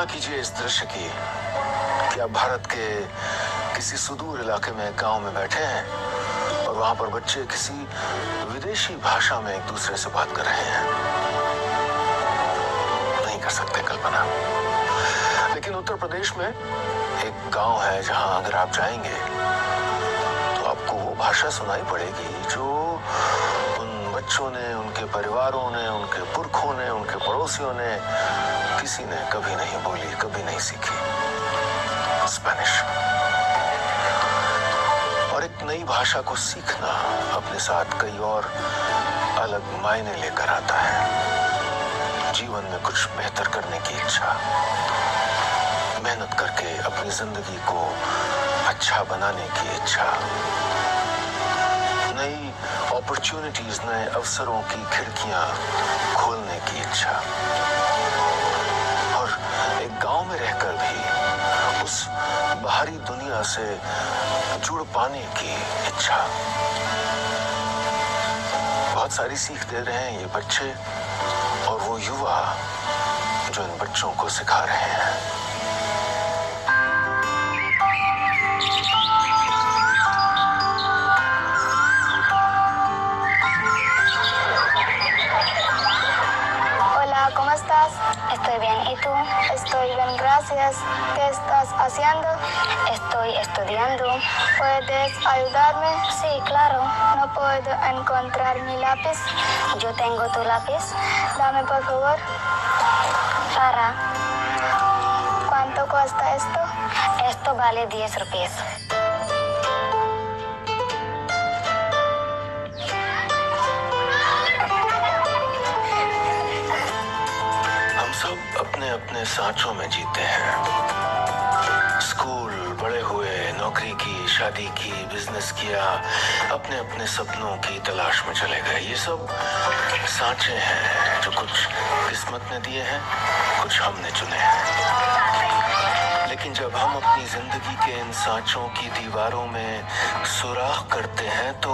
कीजिए इस दृश्य की कि आप भारत के किसी सुदूर इलाके में गांव में बैठे हैं और वहां पर बच्चे किसी विदेशी भाषा में एक दूसरे से बात कर रहे हैं। नहीं कर सकते कल्पना। लेकिन उत्तर प्रदेश में एक गांव है जहां अगर आप जाएंगे तो आपको वो भाषा सुनाई पड़ेगी जो उन बच्चों ने, उनके परिवारों ने, उनके पुरखों ने, उनके पड़ोसियों ने, किसी ने कभी नहीं बोली, कभी नहीं सीखी। स्पेनिश। और एक नई भाषा को सीखना अपने साथ कई और अलग मायने लेकर आता है। जीवन में कुछ बेहतर करने की इच्छा, मेहनत करके अपनी जिंदगी को अच्छा बनाने की इच्छा, नई अपॉर्चुनिटीज, नए अवसरों की खिड़कियां खोलने की इच्छा और एक गांव में रहकर भी उस बाहरी दुनिया से जुड़ पाने की इच्छा। बहुत सारी सीख दे रहे हैं ये बच्चे और वो युवा जो इन बच्चों को सिखा रहे हैं। ¿Cómo estás? Estoy bien. ¿Y tú? Estoy bien, gracias. ¿Qué estás haciendo? Estoy estudiando. ¿Puedes ayudarme? Sí, claro. No puedo encontrar mi lápiz. Yo tengo tu lápiz. Dame, por favor. Para. ¿Cuánto cuesta esto? Esto vale 10 rupees. अपने अपने सांचों में जीते हैं। School, बड़े हुए, नौकरी की, शादी की, बिजनेस किया, अपने अपने सपनों की तलाश में चले गए। ये सब सांचे हैं जो कुछ किस्मत ने दिए हैं, कुछ हमने चुने हैं। लेकिन जब हम अपनी जिंदगी के इन सांचों की दीवारों में सुराख करते हैं तो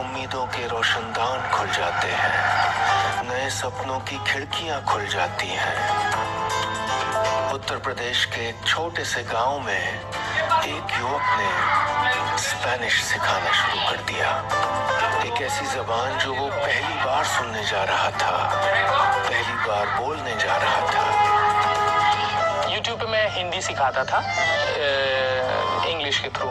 उम्मीदों के रोशनदान खुल जाते हैं, नए सपनों की खिड़कियां खुल जाती हैं। उत्तर प्रदेश के एक छोटे से गांव में एक युवक ने स्पेनिश सिखाना शुरू कर दिया। एक ऐसी जबान जो वो पहली बार सुनने जा रहा था, पहली बार बोलने जा रहा था। YouTube पे मैं हिंदी सिखाता था इंग्लिश के थ्रू।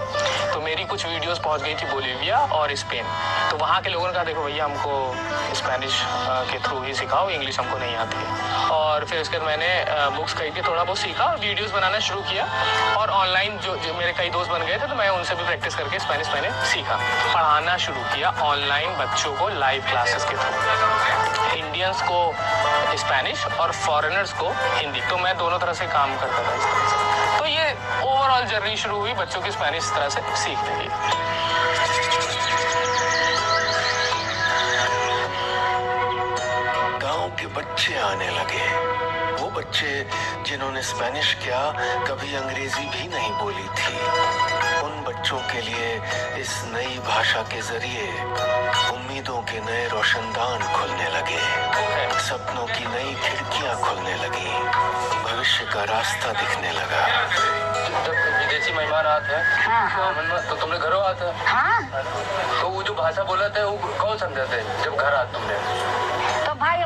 तो मेरी कुछ वीडियोस पहुंच गई थी बोलीविया और स्पेन। तो वहाँ के लोगों ने कहा देखो भैया हमको स्पेनिश के थ्रू ही सिखाओ, इंग्लिश हमको नहीं आती है। और फिर उसके बाद मैंने बुक्स खरीद के थोड़ा बहुत सीखा और वीडियोस बनाना शुरू किया। और ऑनलाइन जो मेरे कई दोस्त बन गए थे तो मैं उनसे भी प्रैक्टिस करके स्पेनिश मैंने सीखा। पढ़ाना शुरू किया ऑनलाइन बच्चों को लाइव क्लासेस के थ्रू, इंडियंस को स्पेनिश और फॉरेनर्स को हिंदी। तो मैं दोनों तरह से काम करता था इस तरह से। तो ये ओवरऑल जर्नी शुरू हुई बच्चों की स्पेनिश इस तरह से सीखने की। गांव के बच्चे आने लगे, वो बच्चे जिन्होंने स्पेनिश क्या कभी अंग्रेजी भी नहीं बोली थी। उन बच्चों के लिए इस नई भाषा के जरिए उम्मीदों के नए रोशनदान खुलने लगे, सपनों की नई खिड़कियां खुलने लगी, भविष्य का रास्ता दिखने लगा। जब विदेशी मेहमान आते हैं हाँ। तो तुमने घरों आते हैं हाँ। तो वो जो भाषा बोला था वो कौन समझाते हैं जब घर आते तुमने? तो भाई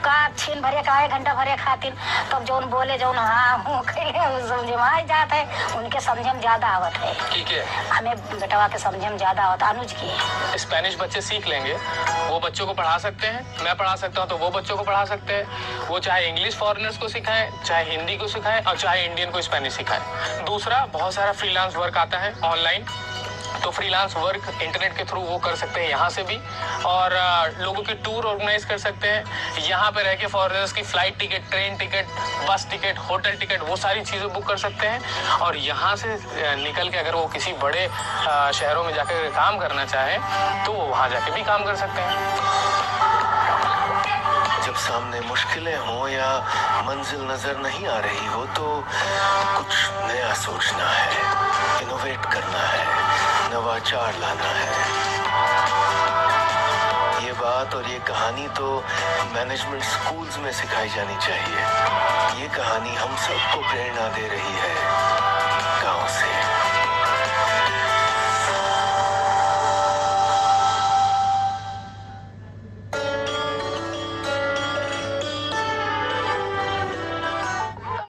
का छीन भरे का 1 घंटा भरे खातिर तब जौन बोले जौन हाँ हूँ समझे में आ जाते हैं, उनके समझे में ज्यादा आवत है। ठीक है, हमें बेटवा के समझे में ज्यादा आवत। अनुज की स्पेनिश बच्चे सीख लेंगे, वो बच्चों को पढ़ा सकते हैं, मैं पढ़ा सकता हूँ तो वो बच्चों को पढ़ा सकते हैं। वो चाहे इंग्लिश फॉरेनर्स को सिखाएं, चाहे हिंदी को सिखाएं और चाहे इंडियन को स्पेनिश सिखाएं। दूसरा, बहुत सारा फ्रीलांस वर्क आता है ऑनलाइन, तो फ्रीलांस वर्क इंटरनेट के थ्रू वो कर सकते हैं यहाँ से भी। और लोगों के टूर ऑर्गेनाइज कर सकते हैं यहाँ पे रह के। फॉरेनर्स की फ्लाइट टिकट, ट्रेन टिकट, बस टिकट, होटल टिकट, वो सारी चीज़ें बुक कर सकते हैं। और यहाँ से निकल के अगर वो किसी बड़े शहरों में जाकर काम करना चाहें तो वो वहाँ जाके भी काम कर सकते हैं। जब सामने मुश्किलें हो या मंजिल नजर नहीं आ रही हो तो कुछ नया सोचना है, इनोवेट करना है, नवाचार लाना है। ये बात बात और ये कहानी तो मैनेजमेंट स्कूल्स में सिखाई जानी चाहिए। ये कहानी हम सबको प्रेरणा दे रही है गांव से।